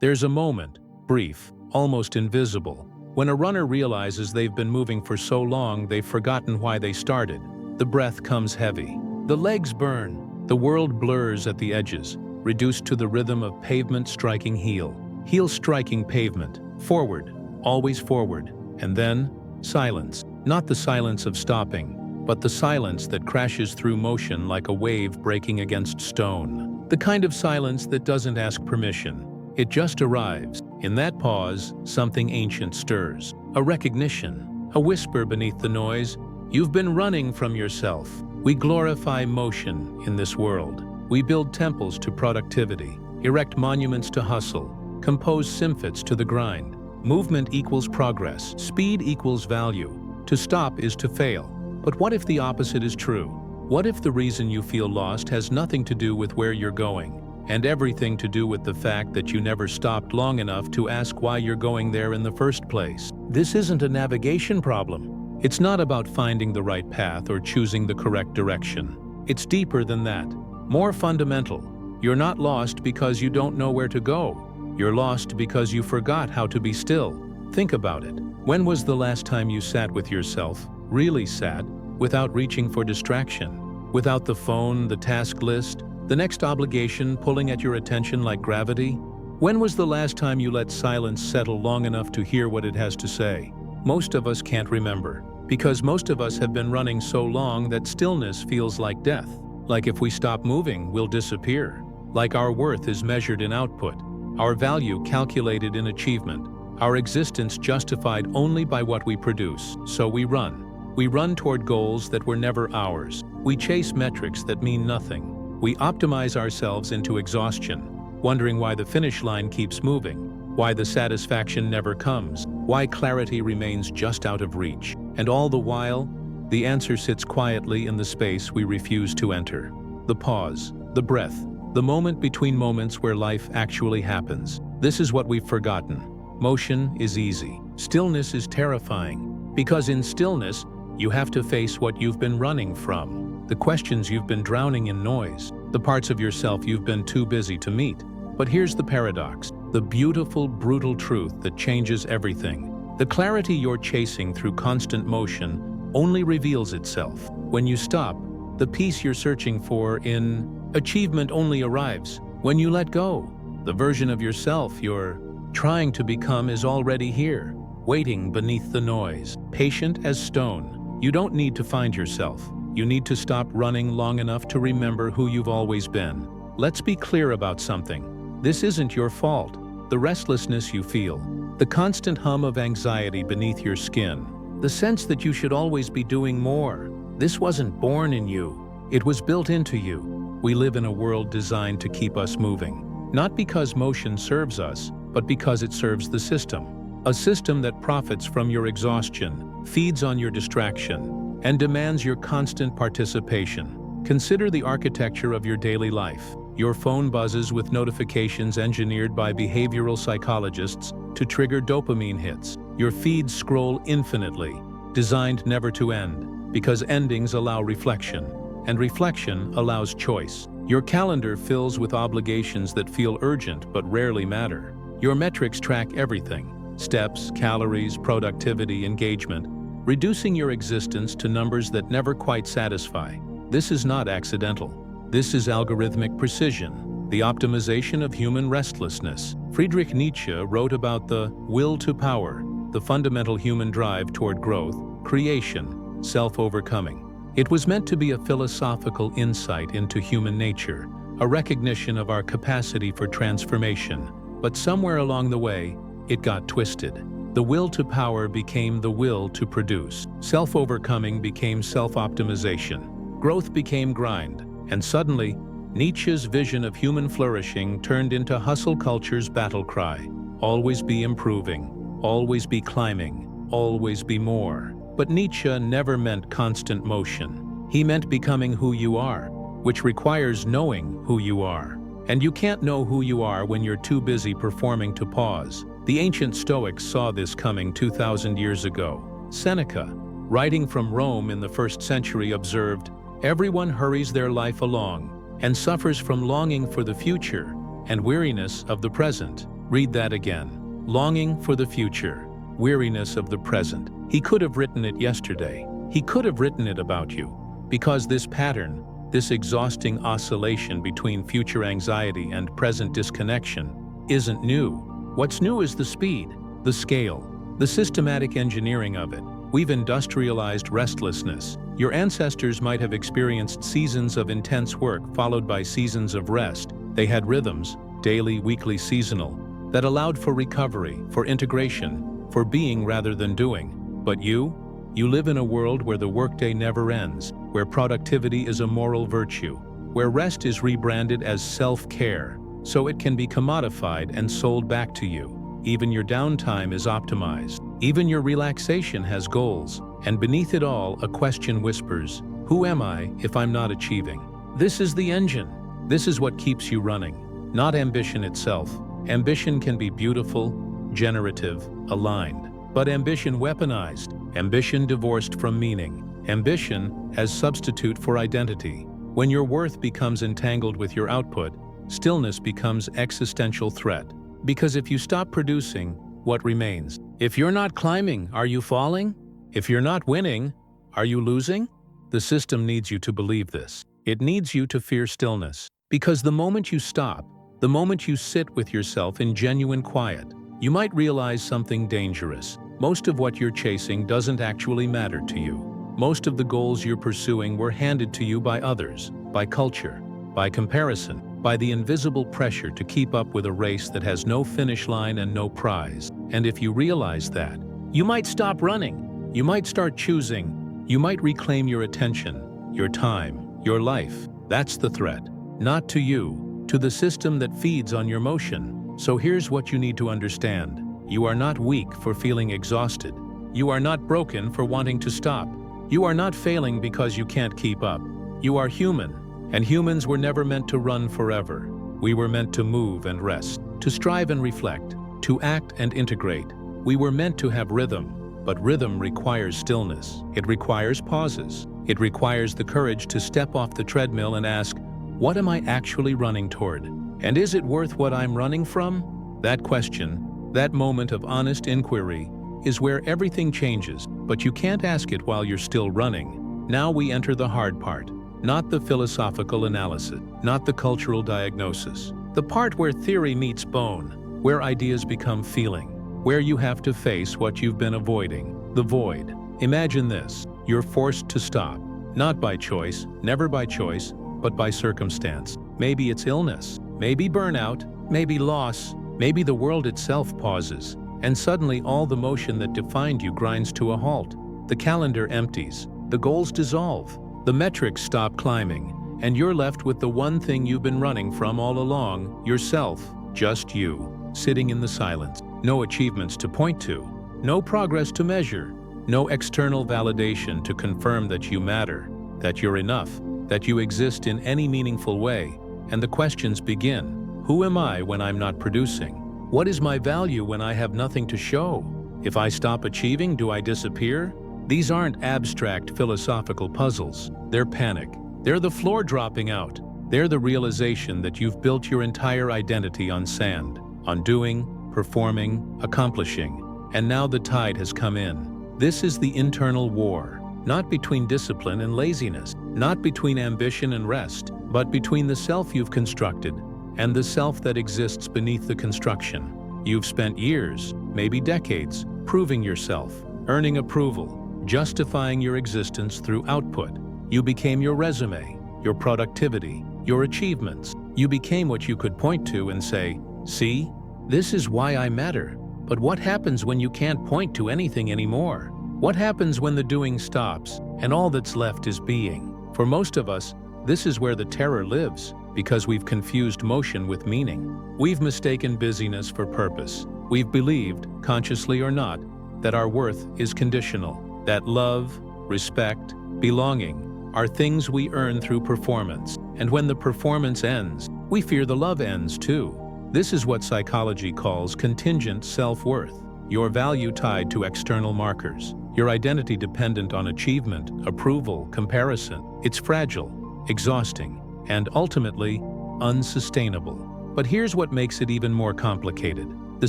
There's a moment, brief, almost invisible, when a runner realizes they've been moving for so long they've forgotten why they started. The breath comes heavy. The legs burn. The world blurs at the edges, reduced to the rhythm of pavement striking heel. Heel striking pavement. Forward, always forward. And then, silence. Not the silence of stopping, but the silence that crashes through motion like a wave breaking against stone. The kind of silence that doesn't ask permission. It just arrives. In that pause, something ancient stirs. A recognition. A whisper beneath the noise. You've been running from yourself. We glorify motion in this world. We build temples to productivity, erect monuments to hustle, compose symphonies to the grind. Movement equals progress. Speed equals value. To stop is to fail. But what if the opposite is true? What if the reason you feel lost has nothing to do with where you're going, and everything to do with the fact that you never stopped long enough to ask why you're going there in the first place? This isn't a navigation problem. It's not about finding the right path or choosing the correct direction. It's deeper than that. More fundamental. You're not lost because you don't know where to go. You're lost because you forgot how to be still. Think about it. When was the last time you sat with yourself, really sat, without reaching for distraction? Without the phone, the task list, the next obligation pulling at your attention like gravity? When was the last time you let silence settle long enough to hear what it has to say? Most of us can't remember, because most of us have been running so long that stillness feels like death. Like if we stop moving, we'll disappear. Like our worth is measured in output, our value calculated in achievement, our existence justified only by what we produce. So we run. We run toward goals that were never ours. We chase metrics that mean nothing. We optimize ourselves into exhaustion, wondering why the finish line keeps moving, why the satisfaction never comes, why clarity remains just out of reach. And all the while, the answer sits quietly in the space we refuse to enter. The pause, the breath, the moment between moments where life actually happens. This is what we've forgotten. Motion is easy. Stillness is terrifying. Because in stillness, you have to face what you've been running from. The questions you've been drowning in noise. The parts of yourself you've been too busy to meet. But here's the paradox. The beautiful, brutal truth that changes everything. The clarity you're chasing through constant motion only reveals itself. When you stop, the peace you're searching for in achievement only arrives. When you let go, the version of yourself you're trying to become is already here, waiting beneath the noise, patient as stone. You don't need to find yourself. You need to stop running long enough to remember who you've always been. Let's be clear about something. This isn't your fault. The restlessness you feel, the constant hum of anxiety beneath your skin, the sense that you should always be doing more. This wasn't born in you. It was built into you. We live in a world designed to keep us moving, not because motion serves us, but because it serves the system. A system that profits from your exhaustion, feeds on your distraction, and demands your constant participation. Consider the architecture of your daily life. Your phone buzzes with notifications engineered by behavioral psychologists to trigger dopamine hits. Your feeds scroll infinitely, designed never to end, because endings allow reflection, and reflection allows choice. Your calendar fills with obligations that feel urgent but rarely matter. Your metrics track everything: steps, calories, productivity, engagement, reducing your existence to numbers that never quite satisfy. This is not accidental. This is algorithmic precision, the optimization of human restlessness. Friedrich Nietzsche wrote about the will to power, the fundamental human drive toward growth, creation, self-overcoming. It was meant to be a philosophical insight into human nature, a recognition of our capacity for transformation. But somewhere along the way, it got twisted. The will to power became the will to produce. Self-overcoming became self-optimization. Growth became grind. And suddenly, Nietzsche's vision of human flourishing turned into hustle culture's battle cry. Always be improving, always be climbing, always be more. But Nietzsche never meant constant motion. He meant becoming who you are, which requires knowing who you are. And you can't know who you are when you're too busy performing to pause. The ancient Stoics saw this coming 2,000 years ago. Seneca, writing from Rome in the 1st century, observed, "Everyone hurries their life along and suffers from longing for the future and weariness of the present." Read that again. Longing for the future, weariness of the present. He could have written it yesterday. He could have written it about you. Because this pattern, this exhausting oscillation between future anxiety and present disconnection, isn't new. What's new is the speed, the scale, the systematic engineering of it. We've industrialized restlessness. Your ancestors might have experienced seasons of intense work followed by seasons of rest. They had rhythms, daily, weekly, seasonal, that allowed for recovery, for integration, for being rather than doing. But you live in a world where the workday never ends, where productivity is a moral virtue, where rest is rebranded as self-care, so it can be commodified and sold back to you. Even your downtime is optimized. Even your relaxation has goals. And beneath it all, a question whispers, who am I if I'm not achieving? This is the engine. This is what keeps you running, not ambition itself. Ambition can be beautiful, generative, aligned. But ambition weaponized, ambition divorced from meaning, ambition as substitute for identity. When your worth becomes entangled with your output, stillness becomes existential threat. Because if you stop producing, what remains? If you're not climbing, are you falling? If you're not winning, are you losing? The system needs you to believe this. It needs you to fear stillness. Because the moment you stop, the moment you sit with yourself in genuine quiet, you might realize something dangerous. Most of what you're chasing doesn't actually matter to you. Most of the goals you're pursuing were handed to you by others, by culture, by comparison, by the invisible pressure to keep up with a race that has no finish line and no prize. And if you realize that, you might stop running. You might start choosing. You might reclaim your attention, your time, your life. That's the threat. Not to you, to the system that feeds on your motion. So here's what you need to understand. You are not weak for feeling exhausted. You are not broken for wanting to stop. You are not failing because you can't keep up. You are human. And humans were never meant to run forever. We were meant to move and rest, to strive and reflect, to act and integrate. We were meant to have rhythm, but rhythm requires stillness. It requires pauses. It requires the courage to step off the treadmill and ask, what am I actually running toward? And is it worth what I'm running from? That question, that moment of honest inquiry, is where everything changes, but you can't ask it while you're still running. Now we enter the hard part. Not the philosophical analysis, not the cultural diagnosis. The part where theory meets bone, where ideas become feeling, where you have to face what you've been avoiding, the void. Imagine this, you're forced to stop, not by choice, never by choice, but by circumstance. Maybe it's illness, maybe burnout, maybe loss, maybe the world itself pauses, and suddenly all the motion that defined you grinds to a halt. The calendar empties, the goals dissolve, the metrics stop climbing, and you're left with the one thing you've been running from all along, yourself, just you, sitting in the silence. No achievements to point to, no progress to measure, no external validation to confirm that you matter, that you're enough, that you exist in any meaningful way. And the questions begin. Who am I when I'm not producing? What is my value when I have nothing to show? If I stop achieving, do I disappear? These aren't abstract philosophical puzzles. They're panic. They're the floor dropping out. They're the realization that you've built your entire identity on sand, on doing, performing, accomplishing. And now the tide has come in. This is the internal war, not between discipline and laziness, not between ambition and rest, but between the self you've constructed and the self that exists beneath the construction. You've spent years, maybe decades, proving yourself, earning approval, justifying your existence through output. You became your resume, your productivity, your achievements. You became what you could point to and say, see, this is why I matter. But what happens when you can't point to anything anymore? What happens when the doing stops and all that's left is being? For most of us, this is where the terror lives, because we've confused motion with meaning. We've mistaken busyness for purpose. We've believed, consciously or not, that our worth is conditional. That love, respect, belonging are things we earn through performance. And when the performance ends, we fear the love ends too. This is what psychology calls contingent self-worth. Your value tied to external markers. Your identity dependent on achievement, approval, comparison. It's fragile, exhausting, and ultimately unsustainable. But here's what makes it even more complicated. The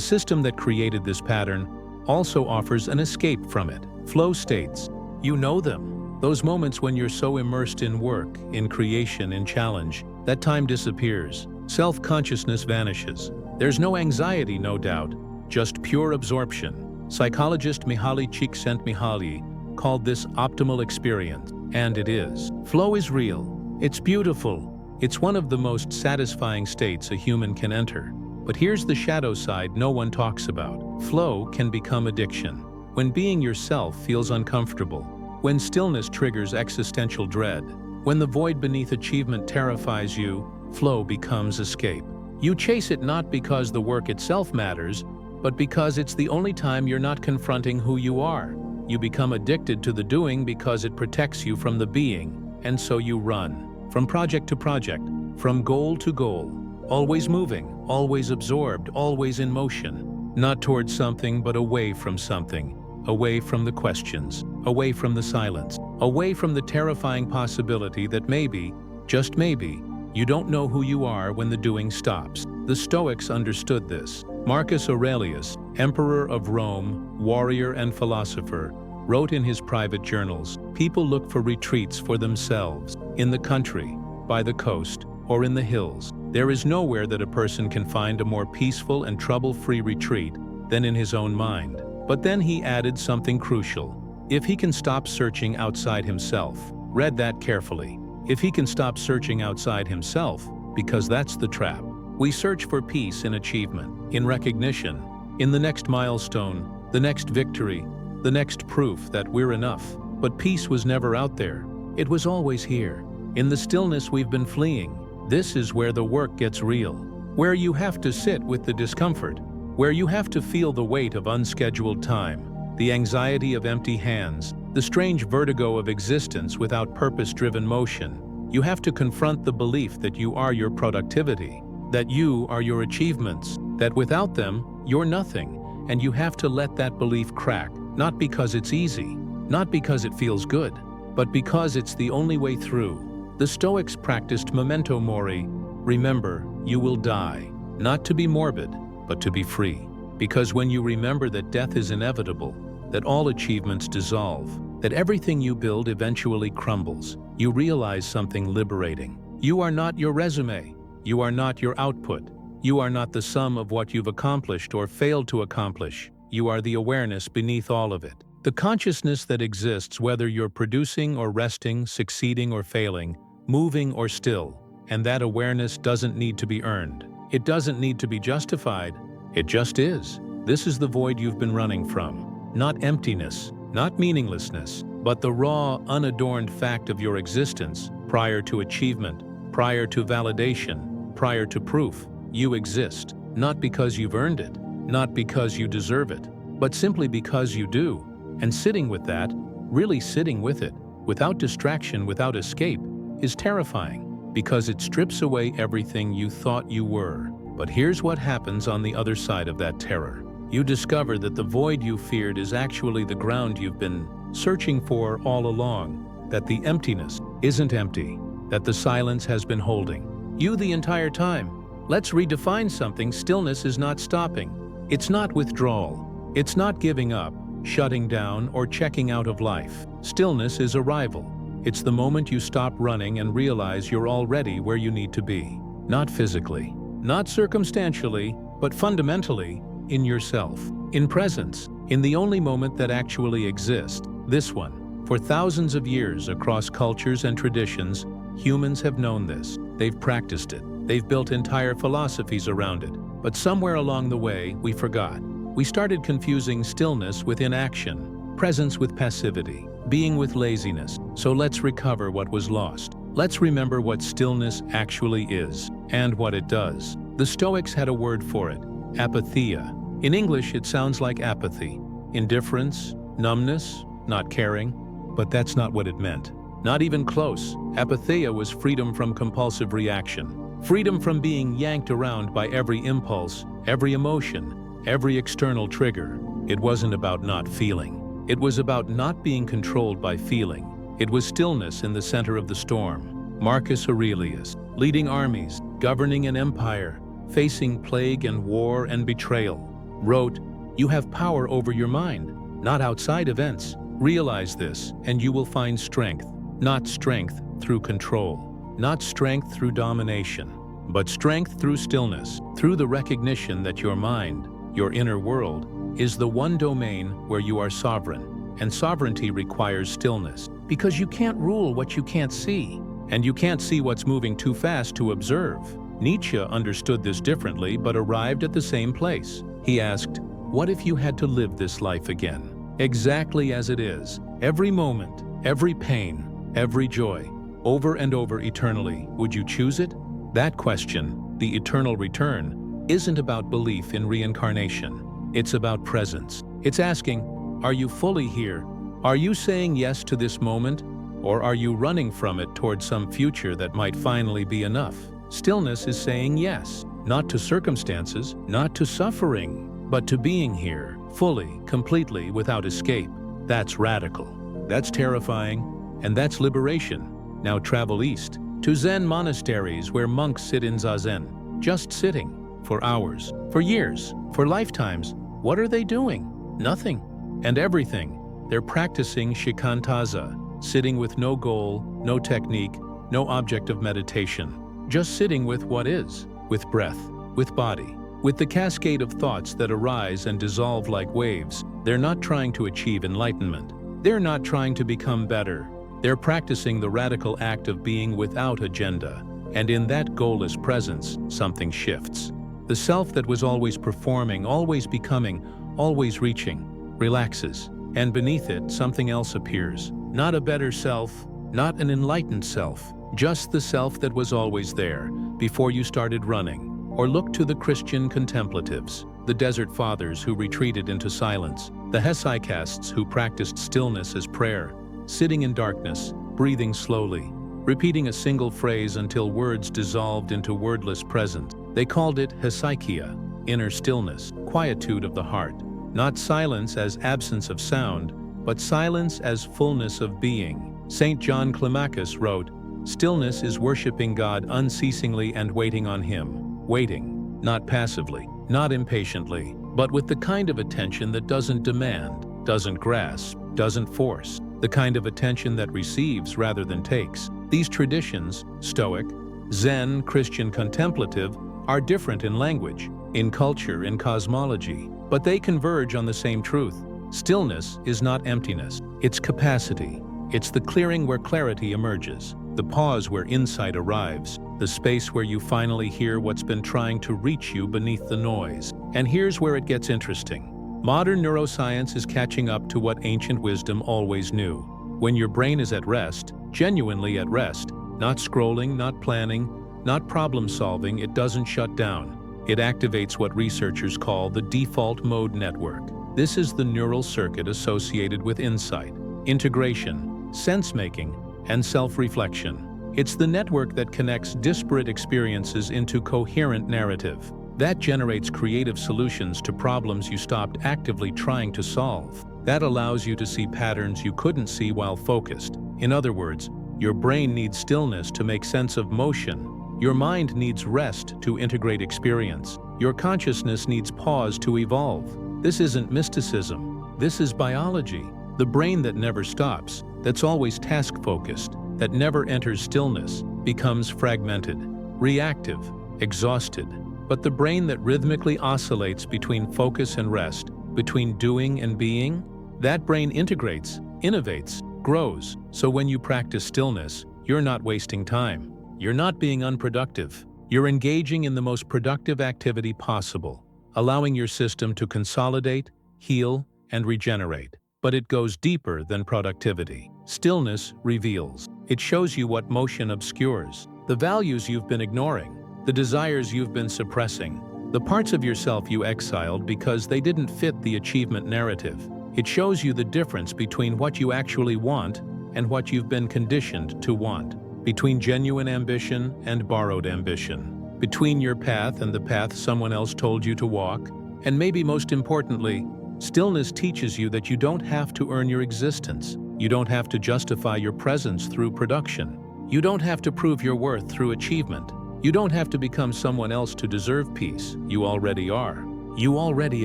system that created this pattern also offers an escape from it. Flow states. You know them. Those moments when you're so immersed in work, in creation, in challenge, that time disappears. Self-consciousness vanishes. There's no anxiety, no doubt, just pure absorption. Psychologist Mihaly Csikszentmihalyi called this optimal experience, and it is. Flow is real. It's beautiful. It's one of the most satisfying states a human can enter. But here's the shadow side no one talks about. Flow can become addiction. When being yourself feels uncomfortable, when stillness triggers existential dread, when the void beneath achievement terrifies you, flow becomes escape. You chase it not because the work itself matters, but because it's the only time you're not confronting who you are. You become addicted to the doing because it protects you from the being, and so you run. From project to project, from goal to goal, always moving, always absorbed, always in motion. Not towards something, but away from something. Away from the questions, away from the silence, away from the terrifying possibility that maybe, just maybe, you don't know who you are when the doing stops. The Stoics understood this. Marcus Aurelius, emperor of Rome, warrior and philosopher, wrote in his private journals, people look for retreats for themselves, in the country, by the coast, or in the hills. There is nowhere that a person can find a more peaceful and trouble-free retreat than in his own mind. But then he added something crucial. If he can stop searching outside himself, read that carefully. If he can stop searching outside himself, because that's the trap. We search for peace in achievement, in recognition, in the next milestone, the next victory, the next proof that we're enough. But peace was never out there. It was always here. In the stillness we've been fleeing. This is where the work gets real. Where you have to sit with the discomfort. Where you have to feel the weight of unscheduled time, the anxiety of empty hands, the strange vertigo of existence without purpose-driven motion. You have to confront the belief that you are your productivity, that you are your achievements, that without them, you're nothing, and you have to let that belief crack, not because it's easy, not because it feels good, but because it's the only way through. The Stoics practiced memento mori, remember, you will die, not to be morbid, but to be free. Because when you remember that death is inevitable, that all achievements dissolve, that everything you build eventually crumbles, you realize something liberating. You are not your resume. You are not your output. You are not the sum of what you've accomplished or failed to accomplish. You are the awareness beneath all of it. The consciousness that exists whether you're producing or resting, succeeding or failing, moving or still, and that awareness doesn't need to be earned. It doesn't need to be justified. It just is. This is the void you've been running from. Not emptiness, not meaninglessness, but the raw, unadorned fact of your existence, prior to achievement, prior to validation, prior to proof. You exist, not because you've earned it, not because you deserve it, but simply because you do. And sitting with that, really sitting with it, without distraction, without escape, is terrifying. Because it strips away everything you thought you were. But here's what happens on the other side of that terror. You discover that the void you feared is actually the ground you've been searching for all along, that the emptiness isn't empty, that the silence has been holding you the entire time. Let's redefine something. Stillness is not stopping. It's not withdrawal. It's not giving up, shutting down, or checking out of life. Stillness is arrival. It's the moment you stop running and realize you're already where you need to be. Not physically, not circumstantially, but fundamentally, in yourself. In presence, in the only moment that actually exists, this one. For thousands of years across cultures and traditions, humans have known this. They've practiced it. They've built entire philosophies around it. But somewhere along the way, we forgot. We started confusing stillness with inaction, presence with passivity, being with laziness. So let's recover what was lost. Let's remember what stillness actually is and what it does. The Stoics had a word for it, apatheia. In English, it sounds like apathy, indifference, numbness, not caring, but that's not what it meant. Not even close. Apatheia was freedom from compulsive reaction, freedom from being yanked around by every impulse, every emotion, every external trigger. It wasn't about not feeling. It was about not being controlled by feeling. It was stillness in the center of the storm. Marcus Aurelius, leading armies, governing an empire, facing plague and war and betrayal. wrote, "You have power over your mind, not outside events. Realize this, and you will find strength. Not strength through control, not strength through domination, but strength through stillness, through the recognition that your mind, your inner world, is the one domain where you are sovereign. And sovereignty requires stillness, because you can't rule what you can't see, and you can't see what's moving too fast to observe." Nietzsche understood this differently but arrived at the same place. He asked, "What if you had to live this life again? Exactly as it is, every moment, every pain, every joy, over and over eternally, would you choose it?" That question, the eternal return, isn't about belief in reincarnation. It's about presence. It's asking, are you fully here? Are you saying yes to this moment? Or are you running from it toward some future that might finally be enough? Stillness is saying yes, not to circumstances, not to suffering, but to being here, fully, completely, without escape. That's radical. That's terrifying. And that's liberation. Now travel east, to Zen monasteries where monks sit in zazen, just sitting, for hours, for years, for lifetimes. What are they doing? Nothing. And everything. They're practicing shikantaza, sitting with no goal, no technique, no object of meditation. Just sitting with what is, with breath, with body, with the cascade of thoughts that arise and dissolve like waves. They're not trying to achieve enlightenment. They're not trying to become better. They're practicing the radical act of being without agenda. And in that goalless presence, something shifts. The self that was always performing, always becoming, always reaching, relaxes. And beneath it, something else appears. Not a better self, not an enlightened self, just the self that was always there, before you started running. Or look to the Christian contemplatives, the desert fathers who retreated into silence, the hesychasts who practiced stillness as prayer, sitting in darkness, breathing slowly, repeating a single phrase until words dissolved into wordless presence. They called it hesychia, inner stillness, quietude of the heart. Not silence as absence of sound, but silence as fullness of being. St. John Climacus wrote, "Stillness is worshiping God unceasingly and waiting on Him." Waiting, not passively, not impatiently, but with the kind of attention that doesn't demand, doesn't grasp, doesn't force, the kind of attention that receives rather than takes. These traditions, Stoic, Zen, Christian contemplative, are different in language, in culture, in cosmology, but they converge on the same truth. Stillness is not emptiness, it's capacity. It's the clearing where clarity emerges, the pause where insight arrives, the space where you finally hear what's been trying to reach you beneath the noise. And here's where it gets interesting. Modern neuroscience is catching up to what ancient wisdom always knew. When your brain is at rest, genuinely at rest, not scrolling, not planning, not problem solving, it doesn't shut down. It activates what researchers call the default mode network. This is the neural circuit associated with insight, integration, sense-making, and self-reflection. It's the network that connects disparate experiences into coherent narrative. That generates creative solutions to problems you stopped actively trying to solve. That allows you to see patterns you couldn't see while focused. In other words, your brain needs stillness to make sense of motion. Your mind needs rest to integrate experience. Your consciousness needs pause to evolve. This isn't mysticism. This is biology. The brain that never stops, that's always task-focused, that never enters stillness, becomes fragmented, reactive, exhausted. But the brain that rhythmically oscillates between focus and rest, between doing and being, that brain integrates, innovates, grows. So when you practice stillness, you're not wasting time. You're not being unproductive. You're engaging in the most productive activity possible, allowing your system to consolidate, heal, and regenerate. But it goes deeper than productivity. Stillness reveals. It shows you what motion obscures, the values you've been ignoring, the desires you've been suppressing, the parts of yourself you exiled because they didn't fit the achievement narrative. It shows you the difference between what you actually want and what you've been conditioned to want, between genuine ambition and borrowed ambition, between your path and the path someone else told you to walk, and maybe most importantly, stillness teaches you that you don't have to earn your existence. You don't have to justify your presence through production. You don't have to prove your worth through achievement. You don't have to become someone else to deserve peace. You already are. You already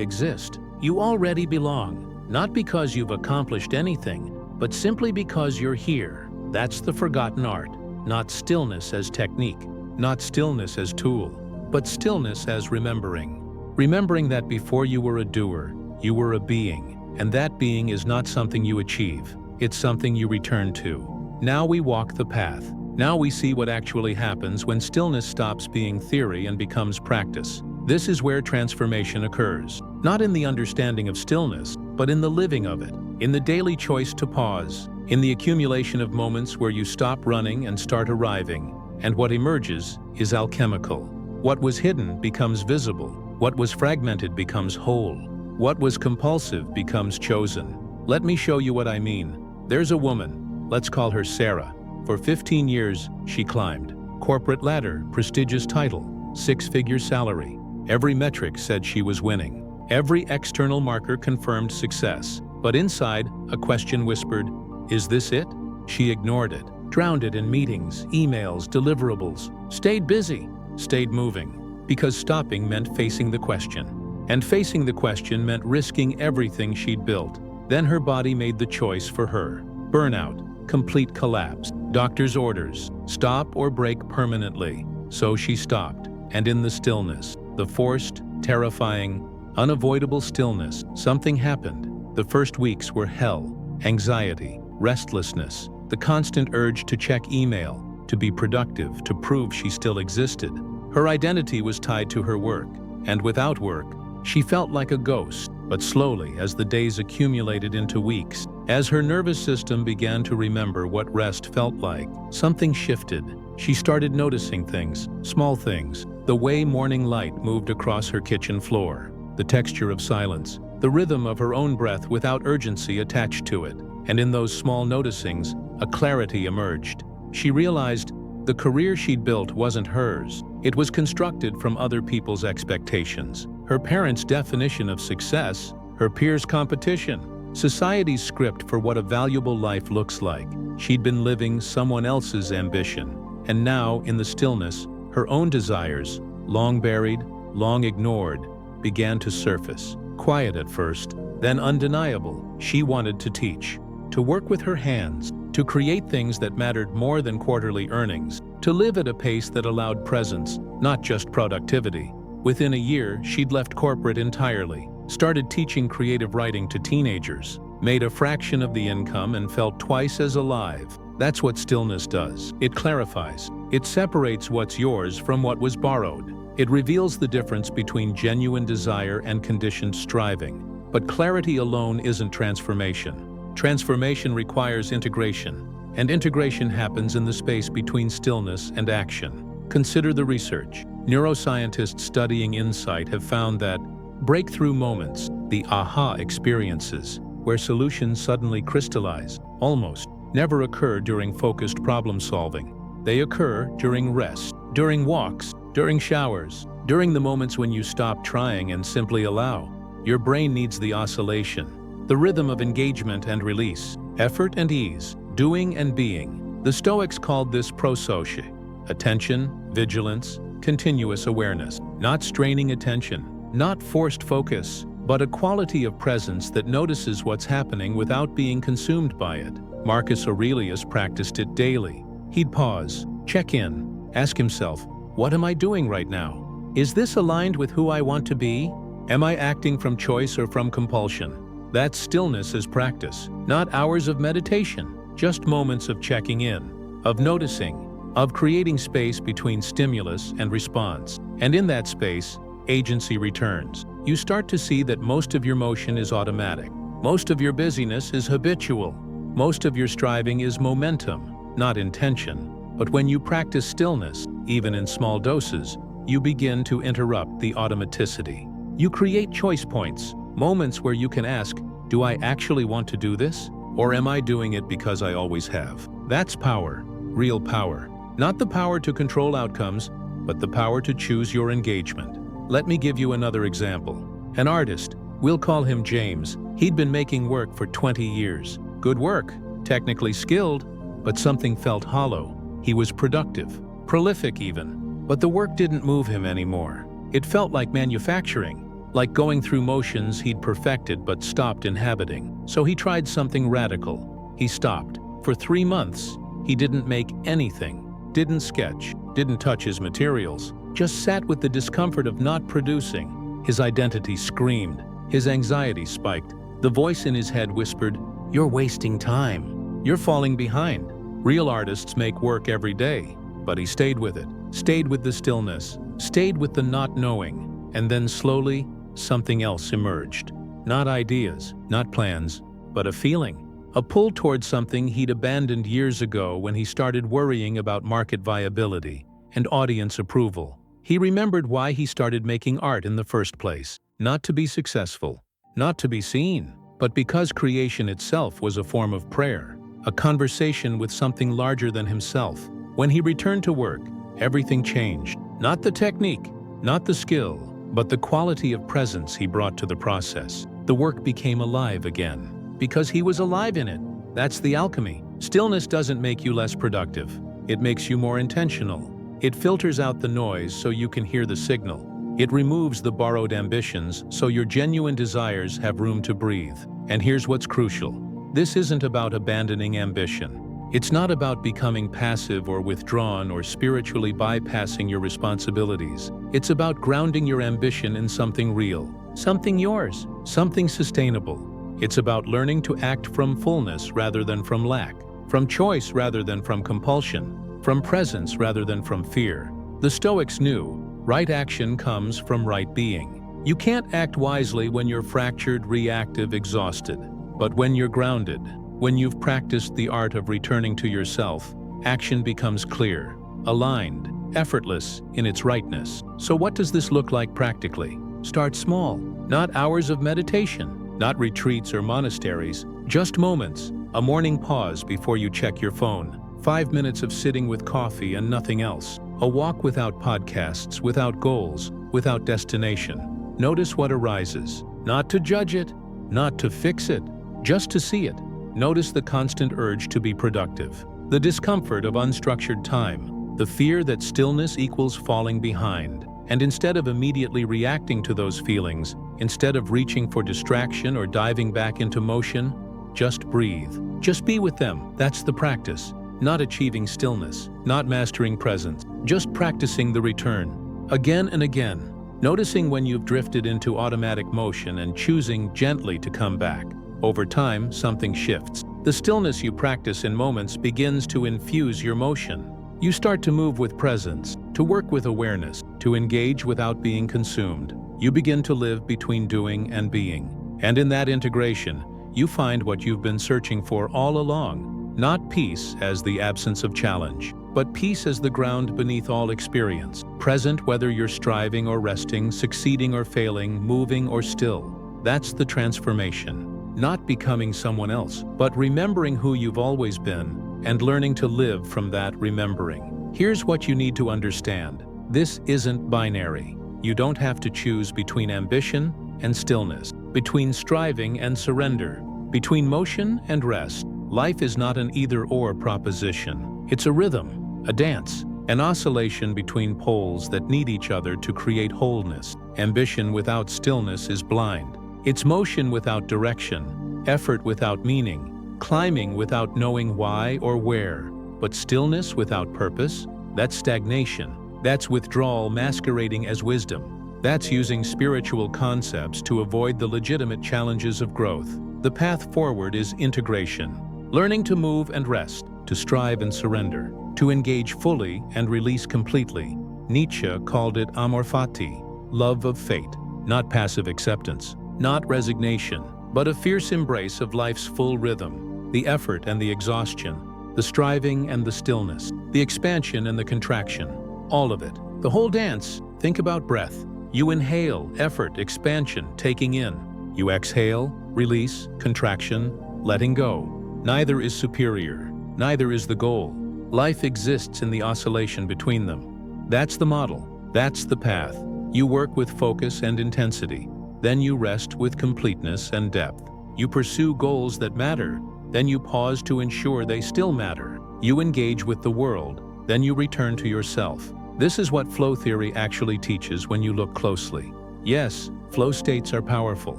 exist. You already belong. Not because you've accomplished anything, but simply because you're here. That's the forgotten art. Not stillness as technique, not stillness as tool, but stillness as remembering. Remembering that before you were a doer, you were a being, and that being is not something you achieve. It's something you return to. Now we walk the path. Now we see what actually happens when stillness stops being theory and becomes practice. This is where transformation occurs, not in the understanding of stillness, but in the living of it, in the daily choice to pause, in the accumulation of moments where you stop running and start arriving, and what emerges is alchemical. What was hidden becomes visible. What was fragmented becomes whole. What was compulsive becomes chosen. Let me show you what I mean. There's a woman, let's call her Sarah. For 15 years, she climbed. Corporate ladder, prestigious title, six-figure salary. Every metric said she was winning. Every external marker confirmed success. But inside, a question whispered, "Is this it?" She ignored it, drowned it in meetings, emails, deliverables, stayed busy, stayed moving, because stopping meant facing the question. And facing the question meant risking everything she'd built. Then her body made the choice for her. Burnout, complete collapse, doctor's orders, stop or break permanently. So she stopped, and in the stillness, the forced, terrifying, unavoidable stillness, something happened. The first weeks were hell, anxiety, restlessness, the constant urge to check email, to be productive, to prove she still existed. Her identity was tied to her work, and without work, she felt like a ghost. But slowly, as the days accumulated into weeks, as her nervous system began to remember what rest felt like, something shifted. She started noticing things, small things, the way morning light moved across her kitchen floor, the texture of silence, the rhythm of her own breath without urgency attached to it. And in those small noticings, a clarity emerged. She realized the career she'd built wasn't hers. It was constructed from other people's expectations. Her parents' definition of success, her peers' competition, society's script for what a valuable life looks like. She'd been living someone else's ambition. And now, in the stillness, her own desires, long buried, long ignored, began to surface. Quiet at first, then undeniable. She wanted to teach, to work with her hands, to create things that mattered more than quarterly earnings, to live at a pace that allowed presence, not just productivity. Within a year, she'd left corporate entirely, started teaching creative writing to teenagers, made a fraction of the income and felt twice as alive. That's what stillness does. It clarifies. It separates what's yours from what was borrowed. It reveals the difference between genuine desire and conditioned striving. But clarity alone isn't transformation. Transformation requires integration, and integration happens in the space between stillness and action. Consider the research. Neuroscientists studying insight have found that breakthrough moments, the aha experiences, where solutions suddenly crystallize, almost never occur during focused problem solving. They occur during rest, during walks, during showers, during the moments when you stop trying and simply allow. Your brain needs the oscillation, the rhythm of engagement and release, effort and ease, doing and being. The Stoics called this prososche, attention, vigilance, continuous awareness, not straining attention, not forced focus, but a quality of presence that notices what's happening without being consumed by it. Marcus Aurelius practiced it daily. He'd pause, check in, ask himself, what am I doing right now? Is this aligned with who I want to be? Am I acting from choice or from compulsion? That's stillness as practice, not hours of meditation, just moments of checking in, of noticing, of creating space between stimulus and response. And in that space, agency returns. You start to see that most of your motion is automatic. Most of your busyness is habitual. Most of your striving is momentum, not intention. But when you practice stillness, even in small doses, you begin to interrupt the automaticity. You create choice points, moments where you can ask, do I actually want to do this? Or am I doing it because I always have? That's power, real power. Not the power to control outcomes, but the power to choose your engagement. Let me give you another example. An artist, we'll call him James. He'd been making work for 20 years. Good work, technically skilled, but something felt hollow. He was productive, prolific even, but the work didn't move him anymore. It felt like manufacturing, like going through motions he'd perfected but stopped inhabiting. So he tried something radical. He stopped. For 3 months, he didn't make anything, didn't sketch, didn't touch his materials, just sat with the discomfort of not producing. His identity screamed. His anxiety spiked. The voice in his head whispered, "You're wasting time. You're falling behind." Real artists make work every day, but he stayed with it, stayed with the stillness, stayed with the not knowing, and then slowly, something else emerged. Not ideas, not plans, but a feeling. A pull towards something he'd abandoned years ago when he started worrying about market viability and audience approval. He remembered why he started making art in the first place. Not to be successful, not to be seen, but because creation itself was a form of prayer, a conversation with something larger than himself. When he returned to work, everything changed. Not the technique, not the skill, but the quality of presence he brought to the process. The work became alive again, because he was alive in it. That's the alchemy. Stillness doesn't make you less productive. It makes you more intentional. It filters out the noise so you can hear the signal. It removes the borrowed ambitions so your genuine desires have room to breathe. And here's what's crucial. This isn't about abandoning ambition. It's not about becoming passive or withdrawn or spiritually bypassing your responsibilities. It's about grounding your ambition in something real, something yours, something sustainable. It's about learning to act from fullness rather than from lack, from choice rather than from compulsion, from presence rather than from fear. The Stoics knew, right action comes from right being. You can't act wisely when you're fractured, reactive, exhausted. But when you're grounded, when you've practiced the art of returning to yourself, action becomes clear, aligned, effortless in its rightness. So what does this look like practically? Start small. Not hours of meditation, not retreats or monasteries, just moments. A morning pause before you check your phone. 5 minutes of sitting with coffee and nothing else. A walk without podcasts, without goals, without destination. Notice what arises. Not to judge it, not to fix it, just to see it. Notice the constant urge to be productive, the discomfort of unstructured time, the fear that stillness equals falling behind. And instead of immediately reacting to those feelings, instead of reaching for distraction or diving back into motion, just breathe. Just be with them. That's the practice. Not achieving stillness, not mastering presence, just practicing the return. Again and again, noticing when you've drifted into automatic motion and choosing gently to come back. Over time, something shifts. The stillness you practice in moments begins to infuse your motion. You start to move with presence, to work with awareness, to engage without being consumed. You begin to live between doing and being. And in that integration, you find what you've been searching for all along. Not peace as the absence of challenge, but peace as the ground beneath all experience. Present whether you're striving or resting, succeeding or failing, moving or still. That's the transformation. Not becoming someone else, but remembering who you've always been and learning to live from that remembering. Here's what you need to understand. This isn't binary. You don't have to choose between ambition and stillness, between striving and surrender, between motion and rest. Life is not an either-or proposition. It's a rhythm, a dance, an oscillation between poles that need each other to create wholeness. Ambition without stillness is blind. It's motion without direction, effort without meaning, climbing without knowing why or where. But stillness without purpose? That's stagnation. That's withdrawal masquerading as wisdom. That's using spiritual concepts to avoid the legitimate challenges of growth. The path forward is integration. Learning to move and rest, to strive and surrender, to engage fully and release completely. Nietzsche called it amor fati, love of fate, not passive acceptance. Not resignation, but a fierce embrace of life's full rhythm, the effort and the exhaustion, the striving and the stillness, the expansion and the contraction, all of it. The whole dance. Think about breath. You inhale, effort, expansion, taking in. You exhale, release, contraction, letting go. Neither is superior, neither is the goal. Life exists in the oscillation between them. That's the model, that's the path. You work with focus and intensity. Then you rest with completeness and depth. You pursue goals that matter. Then you pause to ensure they still matter. You engage with the world. Then you return to yourself. This is what flow theory actually teaches when you look closely. Yes, Flow states are powerful,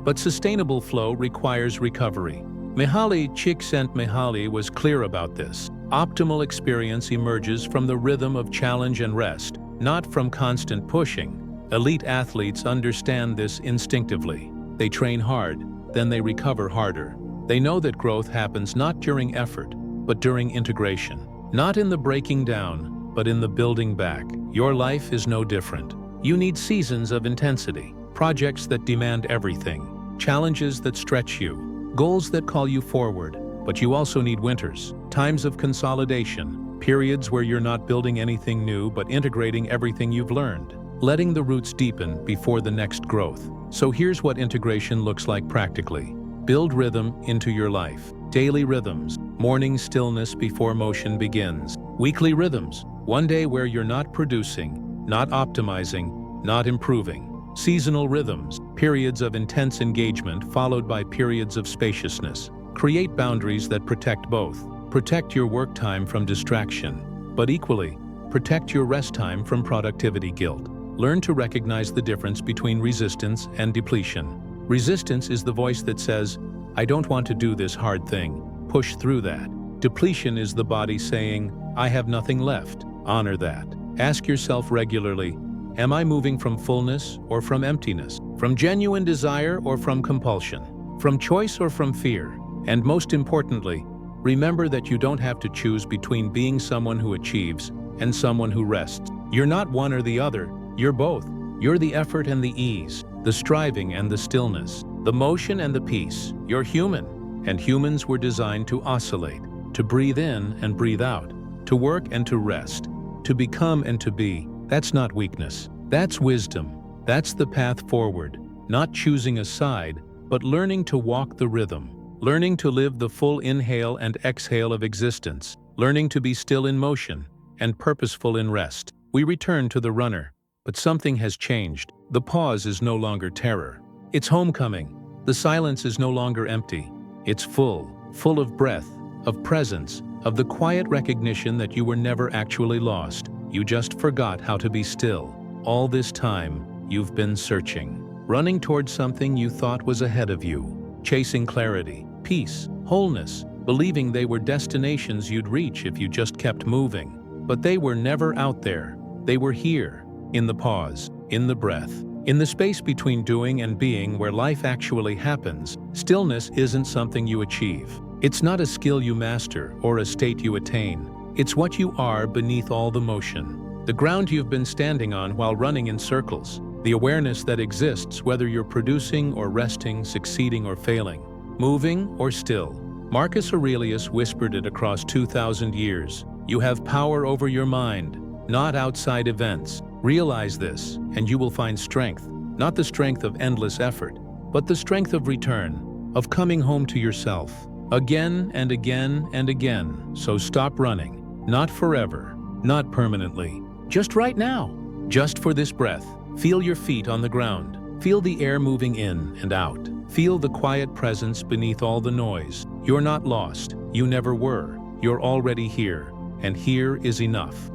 but sustainable flow requires recovery. Mihaly Csikszentmihalyi was clear about this. Optimal experience emerges from the rhythm of challenge and rest, not from constant pushing. Elite athletes understand this instinctively. They train hard, then they recover harder. They know that growth happens not during effort, but during integration. Not in the breaking down, but in the building back. Your life is no different. You need seasons of intensity, projects that demand everything, challenges that stretch you, goals that call you forward. But you also need winters, times of consolidation, periods where you're not building anything new but integrating everything you've learned, letting the roots deepen before the next growth. So here's what integration looks like practically. Build rhythm into your life. Daily rhythms, morning stillness before motion begins. Weekly rhythms, one day where you're not producing, not optimizing, not improving. Seasonal rhythms, periods of intense engagement followed by periods of spaciousness. Create boundaries that protect both. Protect your work time from distraction, but equally, protect your rest time from productivity guilt. Learn to recognize the difference between resistance and depletion. Resistance is the voice that says, "I don't want to do this hard thing. Push through that." Depletion is the body saying, "I have nothing left." Honor that. Ask yourself regularly, am I moving from fullness or from emptiness? From genuine desire or from compulsion? From choice or from fear? And most importantly, remember that you don't have to choose between being someone who achieves and someone who rests. You're not one or the other, you're both. You're the effort and the ease, the striving and the stillness, the motion and the peace. You're human, and humans were designed to oscillate, to breathe in and breathe out, to work and to rest, to become and to be. That's not weakness. That's wisdom. That's the path forward, not choosing a side, but learning to walk the rhythm, learning to live the full inhale and exhale of existence, learning to be still in motion and purposeful in rest. We return to the runner, but something has changed. The pause is no longer terror. It's homecoming. The silence is no longer empty. It's full of breath, of presence, of the quiet recognition that you were never actually lost. You just forgot how to be still. All this time, you've been searching, running towards something you thought was ahead of you, chasing clarity, peace, wholeness, believing they were destinations you'd reach if you just kept moving. But they were never out there. They were here, in the pause, in the breath, in the space between doing and being where life actually happens. Stillness isn't something you achieve. It's not a skill you master or a state you attain. It's what you are beneath all the motion. The ground you've been standing on while running in circles. The awareness that exists whether you're producing or resting, succeeding or failing, moving or still. Marcus Aurelius whispered it across 2,000 years. You have power over your mind, not outside events. Realize this, and you will find strength. Not the strength of endless effort, but the strength of return, of coming home to yourself. Again and again and again. So stop running. Not forever, not permanently. Just right now. Just for this breath. Feel your feet on the ground. Feel the air moving in and out. Feel the quiet presence beneath all the noise. You're not lost. You never were. You're already here. And here is enough.